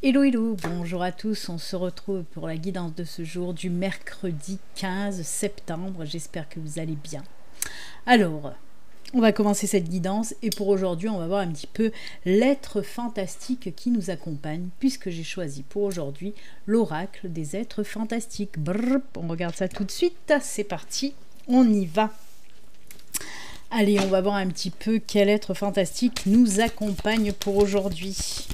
Hello hello, bonjour à tous, on se retrouve pour la guidance de ce jour du mercredi 15 septembre, j'espère que vous allez bien. Alors, on va commencer cette guidance et pour aujourd'hui on va voir un petit peu l'être fantastique qui nous accompagne puisque j'ai choisi pour aujourd'hui l'oracle des êtres fantastiques. Brrr, on regarde ça tout de suite, c'est parti, on y va. Allez, on va voir un petit peu quel être fantastique nous accompagne pour aujourd'hui.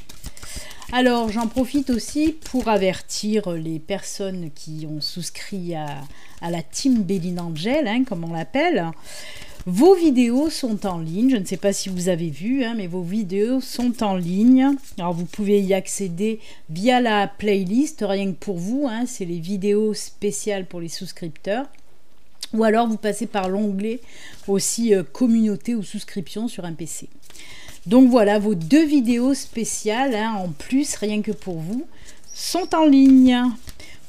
Alors, j'en profite aussi pour avertir les personnes qui ont souscrit à la team Béline Angel, hein, comme on l'appelle. Vos vidéos sont en ligne, je ne sais pas si vous avez vu, hein, mais vos vidéos sont en ligne. Alors, vous pouvez y accéder via la playlist, rien que pour vous, hein, c'est les vidéos spéciales pour les souscripteurs. Ou alors, vous passez par l'onglet aussi communauté ou souscription sur un PC. Donc voilà, vos deux vidéos spéciales, hein, en plus, rien que pour vous, sont en ligne.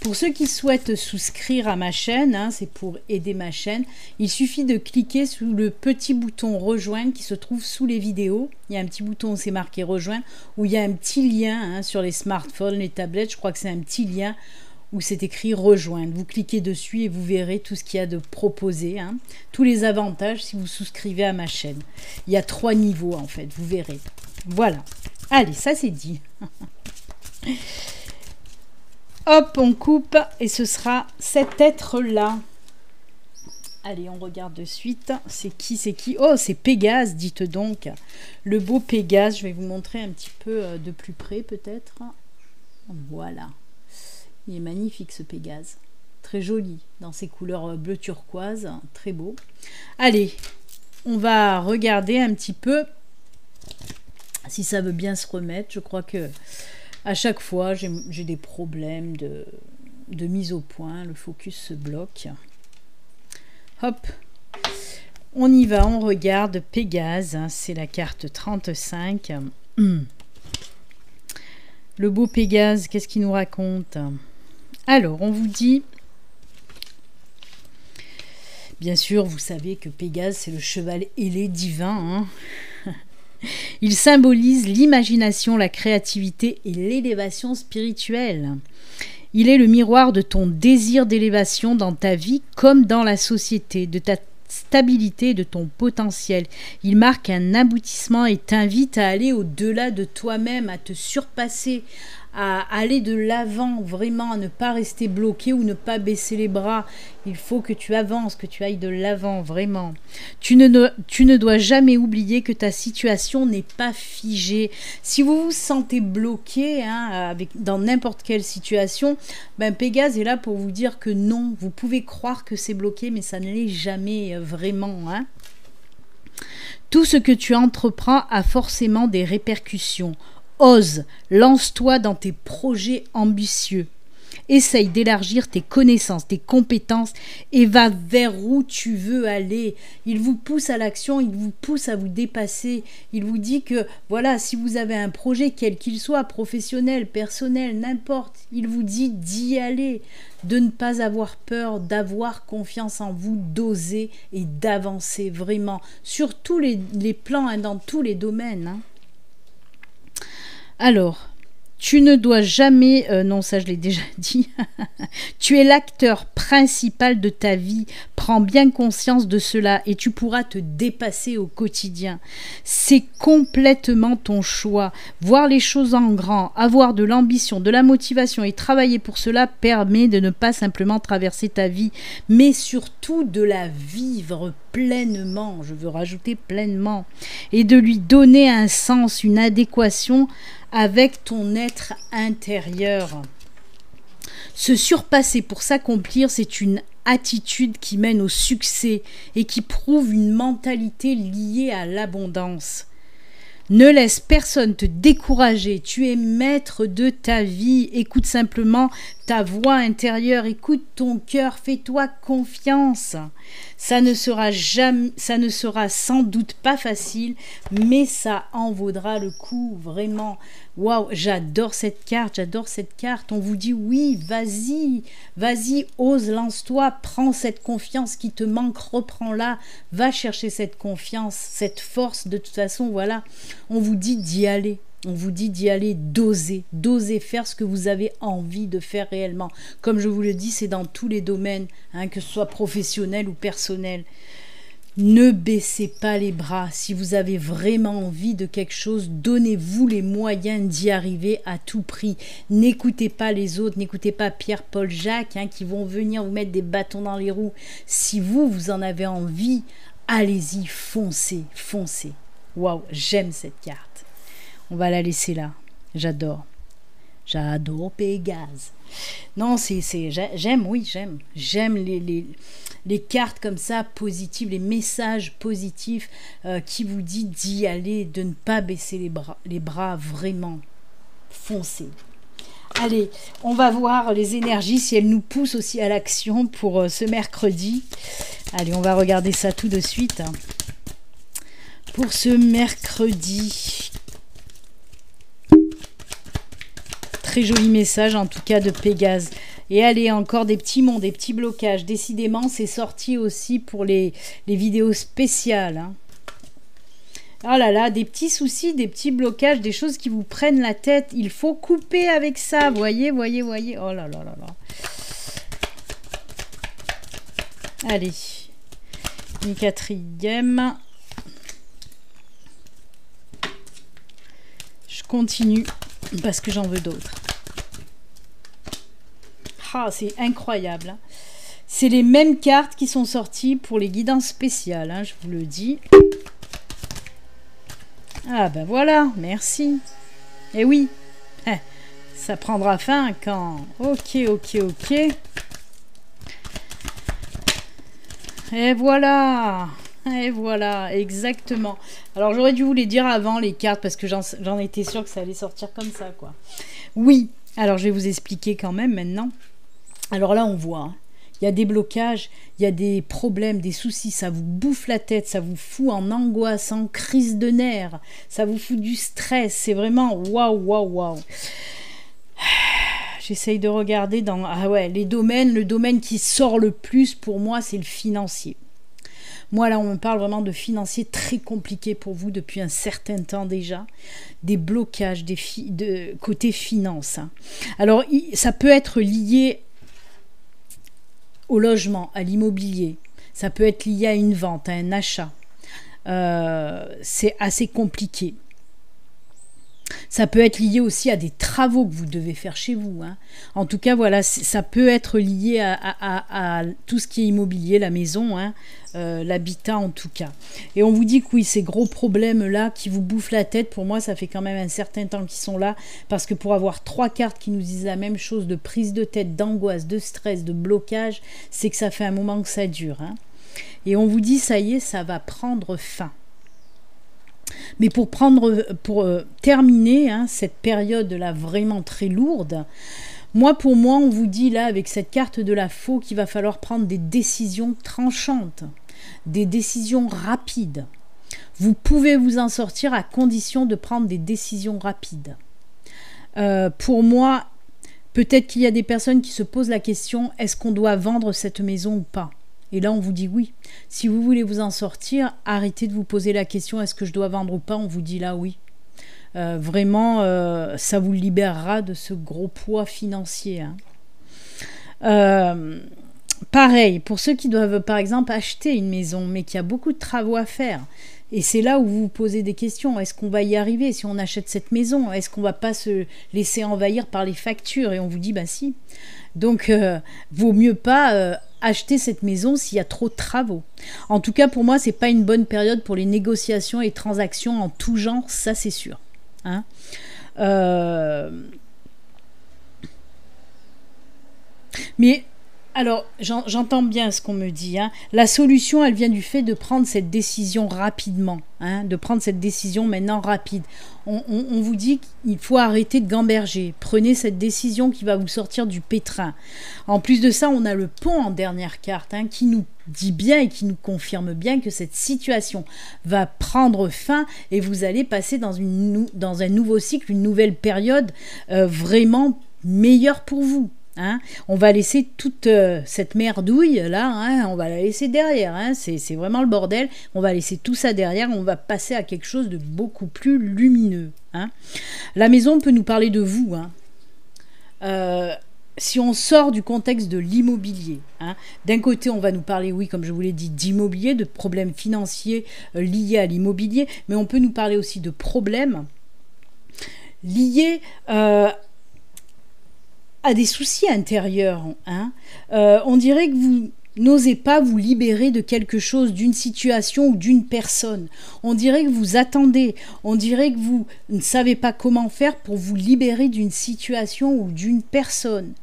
Pour ceux qui souhaitent souscrire à ma chaîne, hein, c'est pour aider ma chaîne, il suffit de cliquer sous le petit bouton rejoindre qui se trouve sous les vidéos. Il y a un petit bouton où c'est marqué rejoindre, où il y a un petit lien, hein, sur les smartphones, les tablettes, je crois que c'est un petit lien où c'est écrit rejoindre. Vous cliquez dessus et vous verrez tout ce qu'il y a de proposé, hein, tous les avantages si vous souscrivez à ma chaîne. Il y a 3 niveaux en fait, vous verrez. Voilà. Allez, ça c'est dit. Hop, on coupe et ce sera cet être-là. Allez, on regarde de suite. C'est qui, c'est qui? Oh, c'est Pégase, dites donc. Le beau Pégase. Je vais vous montrer un petit peu de plus près peut-être. Voilà. Il est magnifique ce Pégase, très joli dans ses couleurs bleu turquoise, très beau. Allez, on va regarder un petit peu si ça veut bien se remettre. Je crois que à chaque fois j'ai des problèmes de mise au point, le focus se bloque. Hop, on y va, on regarde Pégase, hein, c'est la carte 35. Le beau Pégase, qu'est-ce qu'il nous raconte ? Alors, on vous dit, bien sûr, vous savez que Pégase, c'est le cheval ailé divin. Hein. Il symbolise l'imagination, la créativité et l'élévation spirituelle. Il est le miroir de ton désir d'élévation dans ta vie comme dans la société, de ta stabilité, de ton potentiel. Il marque un aboutissement et t'invite à aller au-delà de toi-même, à te surpasser, à aller de l'avant, vraiment, à ne pas rester bloqué ou ne pas baisser les bras. Il faut que tu avances, que tu ailles de l'avant, vraiment. Tu ne dois jamais oublier que ta situation n'est pas figée. Si vous vous sentez bloqué, hein, dans n'importe quelle situation, ben Pégase est là pour vous dire que non, vous pouvez croire que c'est bloqué, mais ça ne l'est jamais vraiment. Hein. Tout ce que tu entreprends a forcément des répercussions. Ose, lance-toi dans tes projets ambitieux. Essaye d'élargir tes connaissances, tes compétences et va vers où tu veux aller. Il vous pousse à l'action, il vous pousse à vous dépasser. Il vous dit que, voilà, si vous avez un projet, quel qu'il soit, professionnel, personnel, n'importe, il vous dit d'y aller, de ne pas avoir peur, d'avoir confiance en vous, d'oser et d'avancer vraiment sur tous les plans, hein, dans tous les domaines. Hein. Alors, tu ne dois jamais... non, ça je l'ai déjà dit. Tu es l'acteur principal de ta vie. Prends bien conscience de cela et tu pourras te dépasser au quotidien. C'est complètement ton choix. Voir les choses en grand, avoir de l'ambition, de la motivation et travailler pour cela permet de ne pas simplement traverser ta vie, mais surtout de la vivre pleinement. Je veux rajouter pleinement. Et de lui donner un sens, une adéquation avec ton être intérieur. Se surpasser pour s'accomplir, c'est une attitude qui mène au succès et qui prouve une mentalité liée à l'abondance. Ne laisse personne te décourager, tu es maître de ta vie, écoute simplement ta voix intérieure, écoute ton cœur, fais-toi confiance. Ça ne sera sans doute pas facile, mais ça en vaudra le coup, vraiment. Waouh, j'adore cette carte, on vous dit oui, vas-y, ose, lance-toi, prends cette confiance qui te manque, reprends-la, va chercher cette confiance, cette force, de toute façon, voilà, on vous dit d'y aller. On vous dit d'y aller d'oser faire ce que vous avez envie de faire réellement. Comme je vous le dis, c'est dans tous les domaines, hein, que ce soit professionnel ou personnel. Ne baissez pas les bras. Si vous avez vraiment envie de quelque chose, donnez-vous les moyens d'y arriver à tout prix. N'écoutez pas les autres, n'écoutez pas Pierre, Paul, Jacques, hein, qui vont venir vous mettre des bâtons dans les roues. Si vous en avez envie, allez-y, foncez, foncez. Waouh, j'aime cette carte. On va la laisser là. J'adore. J'adore Pégase. Non, j'aime, oui, j'aime. J'aime les cartes comme ça, positives, les messages positifs qui vous dit d'y aller, de ne pas baisser les bras, vraiment. Foncez. Allez, on va voir les énergies, si elles nous poussent aussi à l'action pour ce mercredi. Allez, on va regarder ça tout de suite. Pour ce mercredi. Très joli message en tout cas de Pégase. Et allez, encore des petits monts, des petits blocages. Décidément, c'est sorti aussi pour les vidéos spéciales. Hein. Oh là là, des petits soucis, des petits blocages, des choses qui vous prennent la tête. Il faut couper avec ça. Voyez, voyez, voyez. Oh là là là là. Allez. Une quatrième. Je continue parce que j'en veux d'autres. Ah, c'est incroyable. Hein. C'est les mêmes cartes qui sont sorties pour les guidances spéciales, hein, je vous le dis. Ah ben voilà, merci. Et oui, ça prendra fin quand... Ok, ok, ok. Et voilà. Et voilà, exactement. Alors j'aurais dû vous les dire avant, les cartes, parce que j'en étais sûre que ça allait sortir comme ça, quoi. Oui, alors je vais vous expliquer quand même maintenant. Alors là, on voit, hein, il y a des blocages, il y a des problèmes, des soucis, ça vous bouffe la tête, ça vous fout en angoisse, en crise de nerfs, ça vous fout du stress, c'est vraiment waouh, waouh, waouh. J'essaye de regarder dans... Ah ouais, les domaines, le domaine qui sort le plus pour moi, c'est le financier. Moi, là, on me parle vraiment de financier très compliqué pour vous depuis un certain temps déjà. Des blocages, de côté finance. Hein. Alors, ça peut être lié au logement, à l'immobilier. Ça peut être lié à une vente, à un achat. C'est assez compliqué. Ça peut être lié aussi à des travaux que vous devez faire chez vous. Hein. En tout cas, voilà, ça peut être lié à tout ce qui est immobilier, la maison, hein, l'habitat en tout cas. Et on vous dit que oui, ces gros problèmes-là qui vous bouffent la tête, pour moi, ça fait quand même un certain temps qu'ils sont là, parce que pour avoir 3 cartes qui nous disent la même chose, de prise de tête, d'angoisse, de stress, de blocage, c'est que ça fait un moment que ça dure. Hein. Et on vous dit, ça y est, ça va prendre fin. Mais pour terminer hein, cette période-là vraiment très lourde, pour moi, on vous dit là, avec cette carte de la faux, qu'il va falloir prendre des décisions tranchantes, des décisions rapides. Vous pouvez vous en sortir à condition de prendre des décisions rapides. Pour moi, peut-être qu'il y a des personnes qui se posent la question, est-ce qu'on doit vendre cette maison ou pas ? Et là, on vous dit oui. Si vous voulez vous en sortir, arrêtez de vous poser la question, est-ce que je dois vendre ou pas ? On vous dit là oui. Vraiment, ça vous libérera de ce gros poids financier. Hein. Pareil, pour ceux qui doivent, par exemple, acheter une maison, mais qui a beaucoup de travaux à faire. Et c'est là où vous vous posez des questions. Est-ce qu'on va y arriver si on achète cette maison ? Est-ce qu'on ne va pas se laisser envahir par les factures ? Et on vous dit, bah si. Donc, vaut mieux pas acheter cette maison s'il y a trop de travaux. En tout cas, pour moi, c'est pas une bonne période pour les négociations et transactions en tout genre, ça c'est sûr. Hein. Mais alors, j'entends bien ce qu'on me dit. Hein. La solution, elle vient du fait de prendre cette décision rapidement. Hein, de prendre cette décision maintenant rapide. On vous dit qu'il faut arrêter de gamberger. Prenez cette décision qui va vous sortir du pétrin. En plus de ça, on a le pont en dernière carte hein, qui nous dit bien et qui nous confirme bien que cette situation va prendre fin et vous allez passer dans un nouveau cycle, une nouvelle période vraiment meilleure pour vous. Hein, on va laisser toute cette merdouille là, hein, on va la laisser derrière, hein, c'est vraiment le bordel, on va laisser tout ça derrière, on va passer à quelque chose de beaucoup plus lumineux. Hein. La maison peut nous parler de vous, hein. Si on sort du contexte de l'immobilier, hein, d'un côté on va nous parler, oui, comme je vous l'ai dit, d'immobilier, de problèmes financiers liés à l'immobilier, mais on peut nous parler aussi de problèmes liés à des soucis intérieurs. Hein. On dirait que vous n'osez pas vous libérer de quelque chose, d'une situation ou d'une personne. On dirait que vous attendez, on dirait que vous ne savez pas comment faire pour vous libérer d'une situation ou d'une personne.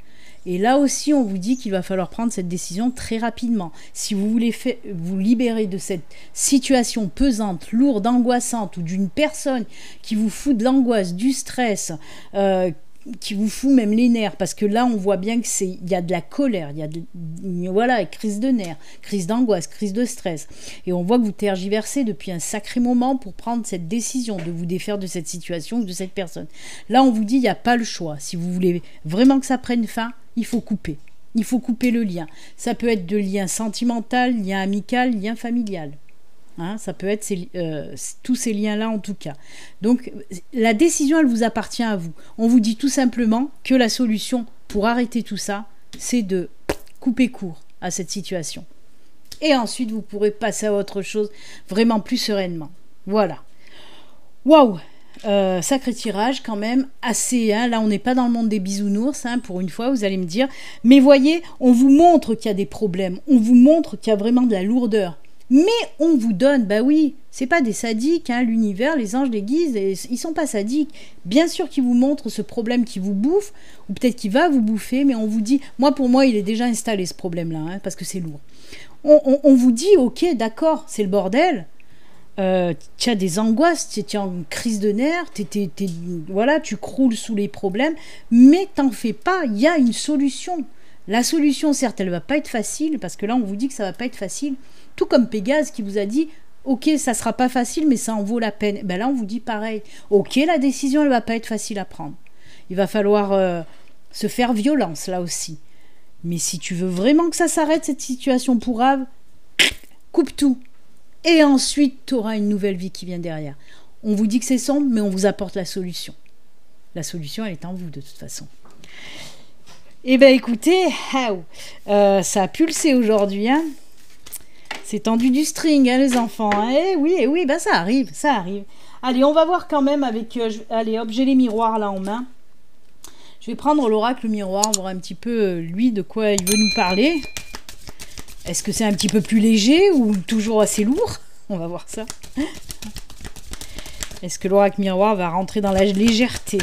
Et là aussi, on vous dit qu'il va falloir prendre cette décision très rapidement. Si vous voulez vous libérer de cette situation pesante, lourde, angoissante, ou d'une personne qui vous fout de l'angoisse, du stress, qui vous fout même les nerfs, parce que là on voit bien qu'il y a de la colère, il y a voilà, crise de nerfs, crise d'angoisse, crise de stress, et on voit que vous tergiversez depuis un sacré moment pour prendre cette décision de vous défaire de cette situation ou de cette personne. Là on vous dit il n'y a pas le choix, si vous voulez vraiment que ça prenne fin, il faut couper le lien. Ça peut être de lien sentimental, lien amical, lien familial. Hein, ça peut être tous ces liens-là en tout cas. Donc la décision, elle vous appartient à vous. On vous dit tout simplement que la solution pour arrêter tout ça, c'est de couper court à cette situation. Et ensuite, vous pourrez passer à autre chose vraiment plus sereinement. Voilà. Waouh, sacré tirage quand même, assez. Hein, là, on n'est pas dans le monde des bisounours, hein, pour une fois, vous allez me dire. Mais voyez, on vous montre qu'il y a des problèmes. On vous montre qu'il y a vraiment de la lourdeur. Mais on vous donne, bah oui, c'est pas des sadiques, hein, l'univers, les anges, les guises, ils sont pas sadiques. Bien sûr qu'ils vous montrent ce problème qui vous bouffe, ou peut-être qu'il va vous bouffer, mais on vous dit, pour moi, il est déjà installé ce problème-là, hein, parce que c'est lourd. On vous dit, ok, d'accord, c'est le bordel, tu as des angoisses, tu es en crise de nerfs, voilà, tu croules sous les problèmes, mais t'en fais pas, il y a une solution. La solution, certes, elle va pas être facile, parce que là, on vous dit que ça va pas être facile. Tout comme Pégase qui vous a dit « Ok, ça sera pas facile, mais ça en vaut la peine. » Ben là, on vous dit pareil. « Ok, la décision, elle va pas être facile à prendre. Il va falloir se faire violence, là aussi. Mais si tu veux vraiment que ça s'arrête, cette situation pourrave, coupe tout. Et ensuite, tu auras une nouvelle vie qui vient derrière. » On vous dit que c'est sombre, mais on vous apporte la solution. La solution, elle est en vous, de toute façon. Eh bien, écoutez, ça a pulsé aujourd'hui, hein. C'est tendu du string, hein, les enfants. Hein. Eh oui, bah ça arrive, ça arrive. Allez, on va voir quand même avec... allez, hop, j'ai les miroirs là en main. Je vais prendre l'oracle miroir, voir un petit peu, lui, de quoi il veut nous parler. Est-ce que c'est un petit peu plus léger ou toujours assez lourd? On va voir ça. Est-ce que l'oracle miroir va rentrer dans la légèreté?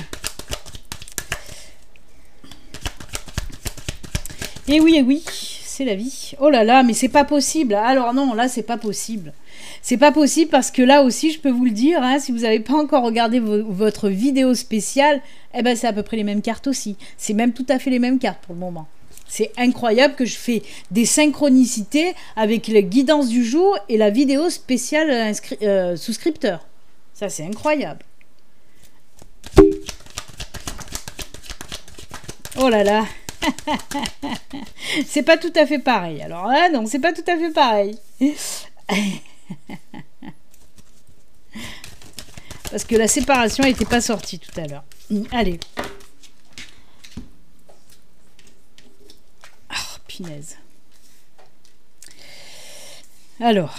Eh oui, c'est la vie. Oh là là, mais c'est pas possible. Alors non, là, c'est pas possible. C'est pas possible parce que là aussi, je peux vous le dire, hein, si vous n'avez pas encore regardé votre vidéo spéciale, eh ben, c'est à peu près les mêmes cartes aussi. C'est même tout à fait les mêmes cartes pour le moment. C'est incroyable que je fais des synchronicités avec la guidance du jour et la vidéo spéciale souscripteur. Ça, c'est incroyable. Oh là là. C'est pas tout à fait pareil. Alors là, non, c'est pas tout à fait pareil. Parce que la séparation n'était pas sortie tout à l'heure. Allez. Oh, punaise. Alors.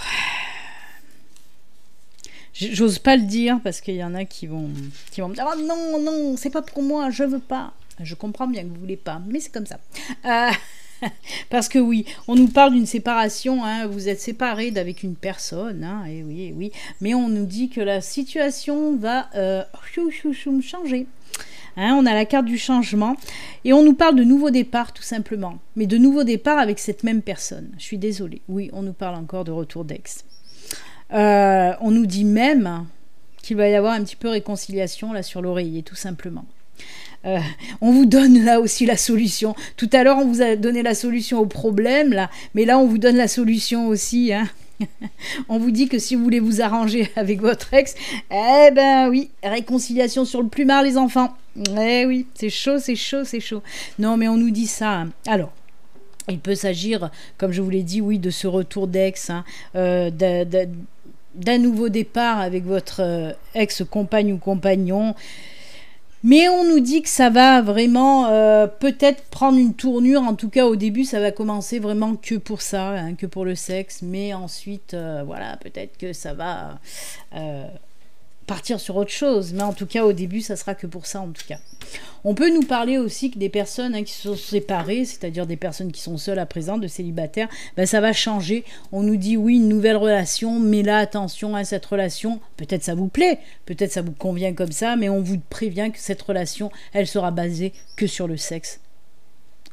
J'ose pas le dire parce qu'il y en a qui vont me dire « Oh non, non, c'est pas pour moi, je veux pas. » Je comprends bien que vous voulez pas, mais c'est comme ça. Parce que oui, on nous parle d'une séparation, hein, vous êtes séparés d'avec une personne, hein, et oui, mais on nous dit que la situation va changer. Hein, on a la carte du changement, et on nous parle de nouveau départ, tout simplement. Mais de nouveau départ avec cette même personne. Je suis désolée. Oui, on nous parle encore de retour d'ex. On nous dit même qu'il va y avoir un petit peu réconciliation là sur l'oreiller, tout simplement. On vous donne là aussi la solution. Tout à l'heure, on vous a donné la solution au problème, là, mais là, on vous donne la solution aussi. Hein. On vous dit que si vous voulez vous arranger avec votre ex, eh ben oui, réconciliation sur le plumard, les enfants. Eh oui, c'est chaud, c'est chaud, c'est chaud. Non, mais on nous dit ça, hein. Alors, il peut s'agir, comme je vous l'ai dit, oui, de ce retour d'ex, hein, d'un nouveau départ avec votre ex-compagne ou compagnon. Mais on nous dit que ça va vraiment peut-être prendre une tournure. En tout cas, au début, ça va commencer vraiment que pour ça, hein, que pour le sexe. Mais ensuite, voilà, peut-être que ça va partir sur autre chose. Mais en tout cas, au début, ça sera que pour ça, en tout cas. On peut nous parler aussi que des personnes, hein, qui se sont séparées, c'est-à-dire des personnes qui sont seules à présent, de célibataires, ben, ça va changer. On nous dit oui, une nouvelle relation, mais là, attention à cette relation. Peut-être ça vous plaît, peut-être ça vous convient comme ça, mais on vous prévient que cette relation, elle sera basée que sur le sexe.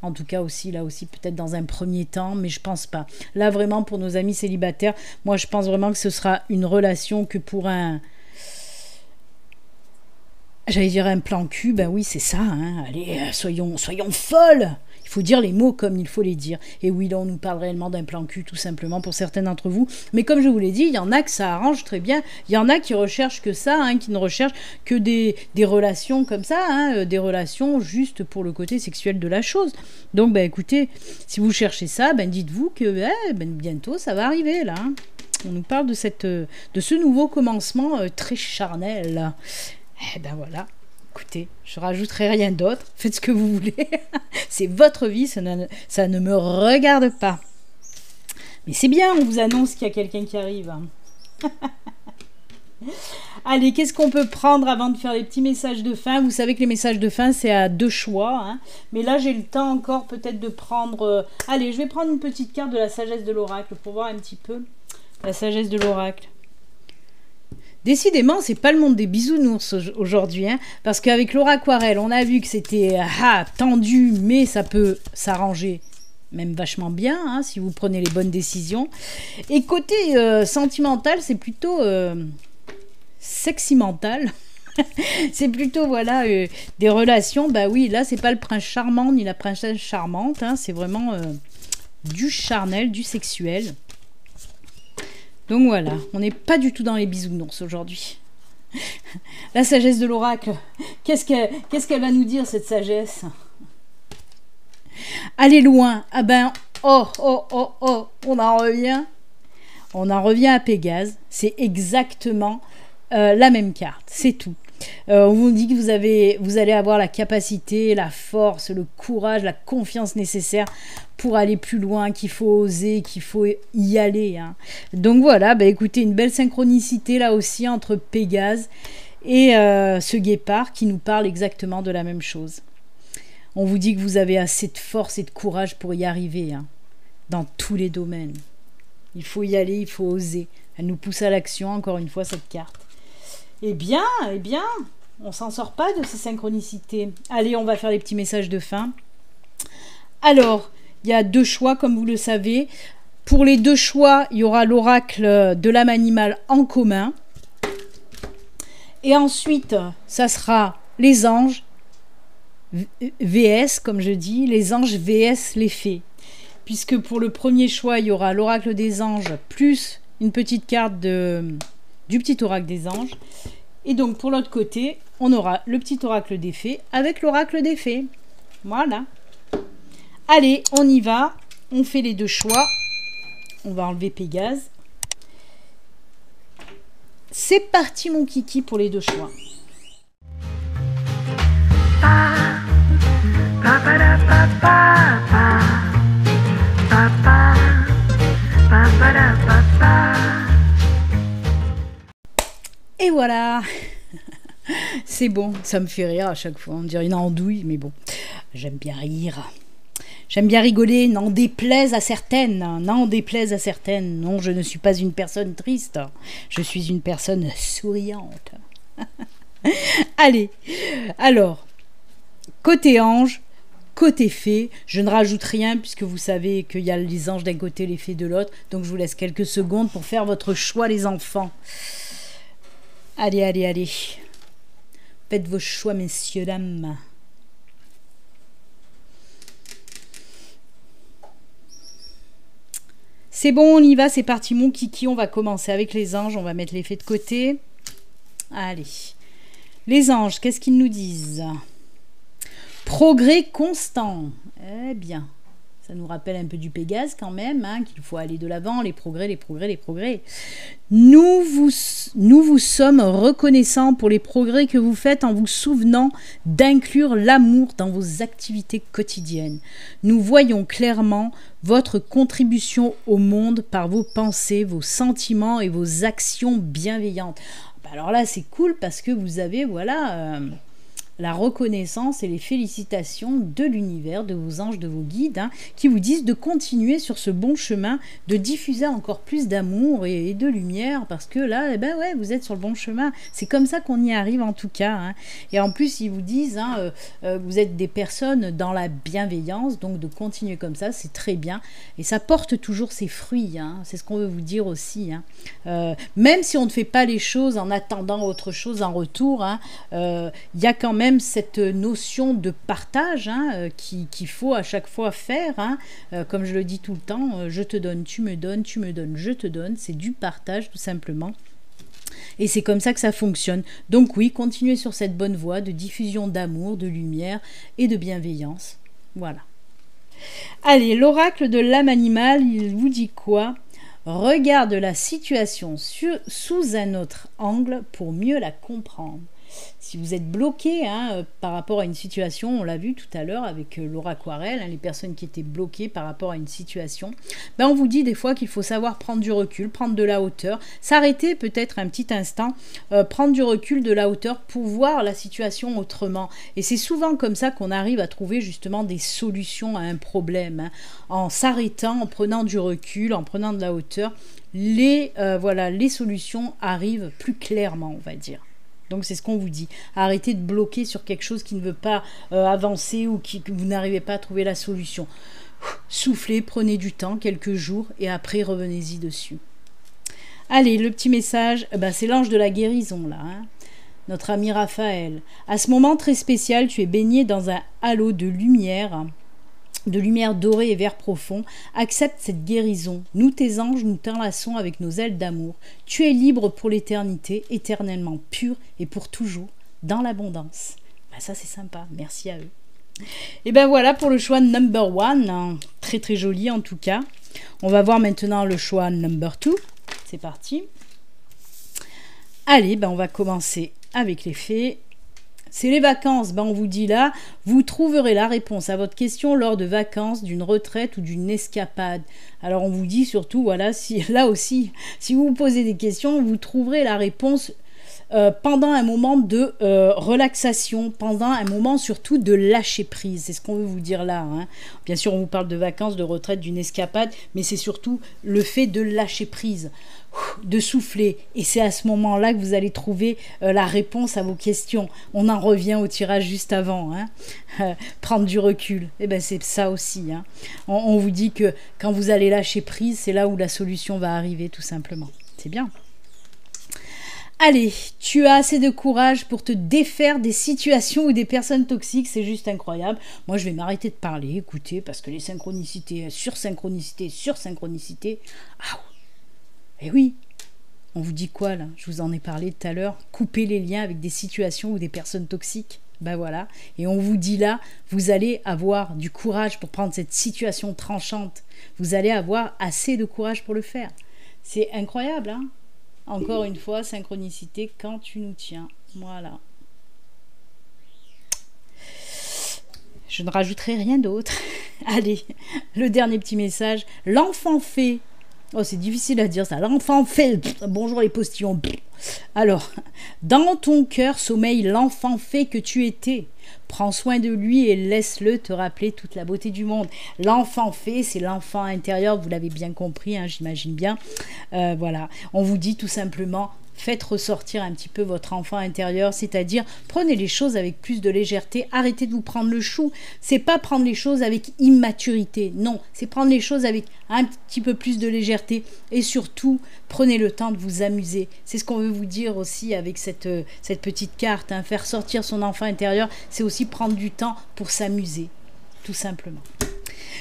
En tout cas aussi, là aussi, peut-être dans un premier temps, mais je pense pas. Là, vraiment, pour nos amis célibataires, moi, je pense vraiment que ce sera une relation que pour un... J'allais dire un plan cul, ben oui, c'est ça, hein. Allez, soyons folles. Il faut dire les mots comme il faut les dire. Et oui, là, on nous parle réellement d'un plan cul, tout simplement, pour certains d'entre vous. Mais comme je vous l'ai dit, il y en a que ça arrange très bien. Il y en a qui recherchent que ça, hein, qui ne recherchent que des relations comme ça, hein, des relations juste pour le côté sexuel de la chose. Donc, ben écoutez, si vous cherchez ça, ben dites-vous que bientôt, ça va arriver, là, hein. On nous parle de ce nouveau commencement très charnel. Eh ben voilà, écoutez, je rajouterai rien d'autre, faites ce que vous voulez, c'est votre vie, ça ne me regarde pas. Mais c'est bien, on vous annonce qu'il y a quelqu'un qui arrive. Allez, qu'est-ce qu'on peut prendre avant de faire les petits messages de fin? Vous savez que les messages de fin, c'est à 2 choix, hein. Mais là, j'ai le temps encore peut-être de prendre... Allez, je vais prendre une petite carte de la sagesse de l'oracle pour voir un petit peu la sagesse de l'oracle. Décidément, c'est pas le monde des bisounours aujourd'hui, hein, parce qu'avec l'oraquarelle, on a vu que c'était tendu, mais ça peut s'arranger même vachement bien, hein, si vous prenez les bonnes décisions. Et côté sentimental, c'est plutôt seximental. C'est plutôt, voilà, des relations. Bah oui, là, c'est pas le prince charmant ni la princesse charmante, hein, c'est vraiment du charnel, du sexuel. Donc voilà, on n'est pas du tout dans les bisounours aujourd'hui. La sagesse de l'oracle, qu'est-ce qu'elle va nous dire, cette sagesse? Allez loin, ah ben, oh, on en revient. On en revient à Pégase, c'est exactement la même carte, c'est tout. On vous dit que vous allez avoir la capacité, la force, le courage, la confiance nécessaire pour aller plus loin, qu'il faut oser, qu'il faut y aller, hein. Donc voilà, bah écoutez, une belle synchronicité là aussi entre Pégase et ce guépard qui nous parle exactement de la même chose. On vous dit que vous avez assez de force et de courage pour y arriver, hein, dans tous les domaines. Il faut y aller, il faut oser. Elle nous pousse à l'action, encore une fois, cette carte. Eh bien, on s'en sort pas de ces synchronicités. Allez, on va faire les petits messages de fin. Alors, il y a 2 choix, comme vous le savez. Pour les 2 choix, il y aura l'oracle de l'âme animale en commun. Et ensuite, ça sera les anges VS, comme je dis, les anges VS les fées. Puisque pour le premier choix, il y aura l'oracle des anges plus une petite carte du petit oracle des anges. Et donc, pour l'autre côté, on aura le petit oracle des fées avec l'oracle des fées. Voilà. Allez, on y va. On fait les 2 choix. On va enlever Pégase. C'est parti, mon kiki, pour les 2 choix. Et voilà. C'est bon, ça me fait rire à chaque fois. On dirait une andouille, mais bon, j'aime bien rire. J'aime bien rigoler, n'en déplaise à certaines. N'en déplaise à certaines. Non, je ne suis pas une personne triste. Je suis une personne souriante. Allez, alors, côté ange, côté fée, je ne rajoute rien puisque vous savez qu'il y a les anges d'un côté, les fées de l'autre. Donc je vous laisse quelques secondes pour faire votre choix, les enfants. Allez, allez, allez. Faites vos choix, messieurs, dames. C'est bon, on y va, c'est parti, mon kiki. On va commencer avec les anges. On va mettre les fées de côté. Allez. Les anges, qu'est-ce qu'ils nous disent? Progrès constant. Eh bien, ça nous rappelle un peu du Pégase quand même, hein, qu'il faut aller de l'avant, les progrès, les progrès, les progrès. Nous vous sommes reconnaissants pour les progrès que vous faites en vous souvenant d'inclure l'amour dans vos activités quotidiennes. Nous voyons clairement votre contribution au monde par vos pensées, vos sentiments et vos actions bienveillantes. Alors là, c'est cool parce que vous avez, voilà... la reconnaissance et les félicitations de l'univers, de vos anges, de vos guides, hein, qui vous disent de continuer sur ce bon chemin, de diffuser encore plus d'amour et de lumière, parce que là, eh ben ouais, vous êtes sur le bon chemin. C'est comme ça qu'on y arrive en tout cas. Hein. Et en plus, ils vous disent, hein, vous êtes des personnes dans la bienveillance, donc de continuer comme ça, c'est très bien. Et ça porte toujours ses fruits, hein. C'est ce qu'on veut vous dire aussi. Hein. Même si on ne fait pas les choses en attendant autre chose en retour, hein, y a quand même cette notion de partage, hein, qu'il faut à chaque fois faire, hein, comme je le dis tout le temps, je te donne, tu me donnes, je te donne, c'est du partage tout simplement. Et c'est comme ça que ça fonctionne. Donc oui, continuez sur cette bonne voie de diffusion d'amour, de lumière et de bienveillance. Voilà. Allez, l'oracle de l'âme animale, il vous dit quoi ? Regarde la situation sous un autre angle pour mieux la comprendre. Si vous êtes bloqué, hein, par rapport à une situation, on l'a vu tout à l'heure avec Laura Aquarelle, hein, les personnes qui étaient bloquées par rapport à une situation, ben on vous dit des fois qu'il faut savoir prendre du recul, prendre de la hauteur, s'arrêter peut-être un petit instant, prendre du recul, de la hauteur pour voir la situation autrement. Et c'est souvent comme ça qu'on arrive à trouver justement des solutions à un problème, hein, en s'arrêtant, en prenant du recul, en prenant de la hauteur, les solutions arrivent plus clairement, on va dire. Donc c'est ce qu'on vous dit. Arrêtez de bloquer sur quelque chose qui ne veut pas avancer ou que vous n'arrivez pas à trouver la solution. Soufflez, prenez du temps, quelques jours, et après revenez-y dessus. Allez, le petit message, c'est l'ange de la guérison là. Hein. Notre ami Raphaël. À ce moment très spécial, tu es baigné dans un halo de lumière dorée et vert profond. Accepte cette guérison. Nous, tes anges, nous t'enlaçons avec nos ailes d'amour. Tu es libre pour l'éternité, éternellement pur et pour toujours, dans l'abondance. Ça, c'est sympa. Merci à eux. Et ben voilà pour le choix number 1. Hein. Très, très joli en tout cas. On va voir maintenant le choix number 2. C'est parti. Allez, on va commencer avec les fées. C'est les vacances, on vous dit là, vous trouverez la réponse à votre question lors de vacances, d'une retraite ou d'une escapade. Alors on vous dit surtout, voilà, là aussi, si vous vous posez des questions, vous trouverez la réponse pendant un moment de relaxation, pendant un moment surtout de lâcher prise. C'est ce qu'on veut vous dire là. Hein. Bien sûr, on vous parle de vacances, de retraite, d'une escapade, mais c'est surtout le fait de lâcher prise, de souffler. Et c'est à ce moment-là que vous allez trouver la réponse à vos questions. On en revient au tirage juste avant. Hein. Prendre du recul. Et c'est ça aussi. Hein. On vous dit que quand vous allez lâcher prise, c'est là où la solution va arriver, tout simplement. C'est bien. Allez, tu as assez de courage pour te défaire des situations ou des personnes toxiques, c'est juste incroyable. Moi, je vais m'arrêter de parler, écoutez, parce que les synchronicités, sur synchronicité, et oui, on vous dit quoi là? Je vous en ai parlé tout à l'heure, couper les liens avec des situations ou des personnes toxiques. Voilà, et on vous dit là, vous allez avoir du courage pour prendre cette situation tranchante. Vous allez avoir assez de courage pour le faire. C'est incroyable, hein? Encore une fois, synchronicité quand tu nous tiens. Voilà. Je ne rajouterai rien d'autre. Allez, le dernier petit message. L'enfant fée. Oh, c'est difficile à dire ça. L'enfant fée. Bonjour les postillons. Alors, dans ton cœur sommeille l'enfant fée que tu étais. Prends soin de lui et laisse-le te rappeler toute la beauté du monde. L'enfant fée, c'est l'enfant intérieur, vous l'avez bien compris, hein, j'imagine bien. Voilà, on vous dit tout simplement, faites ressortir un petit peu votre enfant intérieur, c'est-à-dire prenez les choses avec plus de légèreté, arrêtez de vous prendre le chou. C'est pas prendre les choses avec immaturité, non, c'est prendre les choses avec un petit peu plus de légèreté et surtout prenez le temps de vous amuser. C'est ce qu'on veut vous dire aussi avec cette petite carte, hein. Faire sortir son enfant intérieur, c'est aussi prendre du temps pour s'amuser, tout simplement.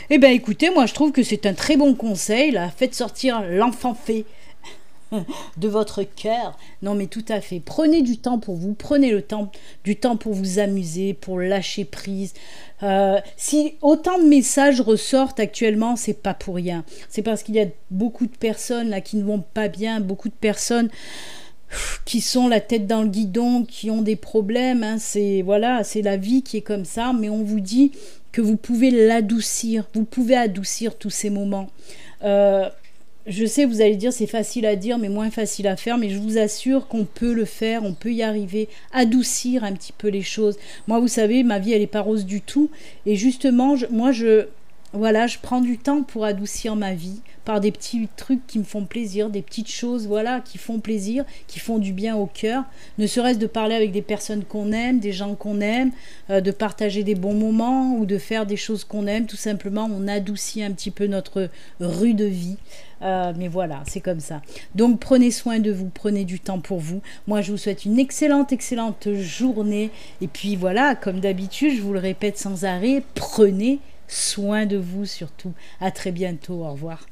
Eh bien écoutez, moi je trouve que c'est un très bon conseil, là. Faites sortir l'enfant fée. de votre cœur. Non, mais tout à fait. Prenez du temps pour vous, prenez du temps pour vous amuser, pour lâcher prise. Si autant de messages ressortent actuellement, c'est pas pour rien. C'est parce qu'il y a beaucoup de personnes là qui ne vont pas bien, beaucoup de personnes qui sont la tête dans le guidon, qui ont des problèmes. Hein. C'est voilà, c'est la vie qui est comme ça. Mais on vous dit que vous pouvez l'adoucir. Vous pouvez adoucir tous ces moments. Je sais, vous allez dire, c'est facile à dire, mais moins facile à faire, mais je vous assure qu'on peut le faire, on peut y arriver, adoucir un petit peu les choses. Moi, vous savez, ma vie, elle n'est pas rose du tout, et justement, voilà, je prends du temps pour adoucir ma vie, par des petits trucs qui me font plaisir, des petites choses, voilà, qui font plaisir, qui font du bien au cœur, ne serait-ce de parler avec des personnes qu'on aime, des gens qu'on aime, de partager des bons moments, ou de faire des choses qu'on aime, tout simplement, on adoucit un petit peu notre rue de vie. Mais voilà, c'est comme ça. Donc prenez soin de vous, prenez du temps pour vous. Moi, je vous souhaite une excellente journée. Et puis voilà, comme d'habitude, je vous le répète sans arrêt, prenez soin de vous surtout. À très bientôt, au revoir.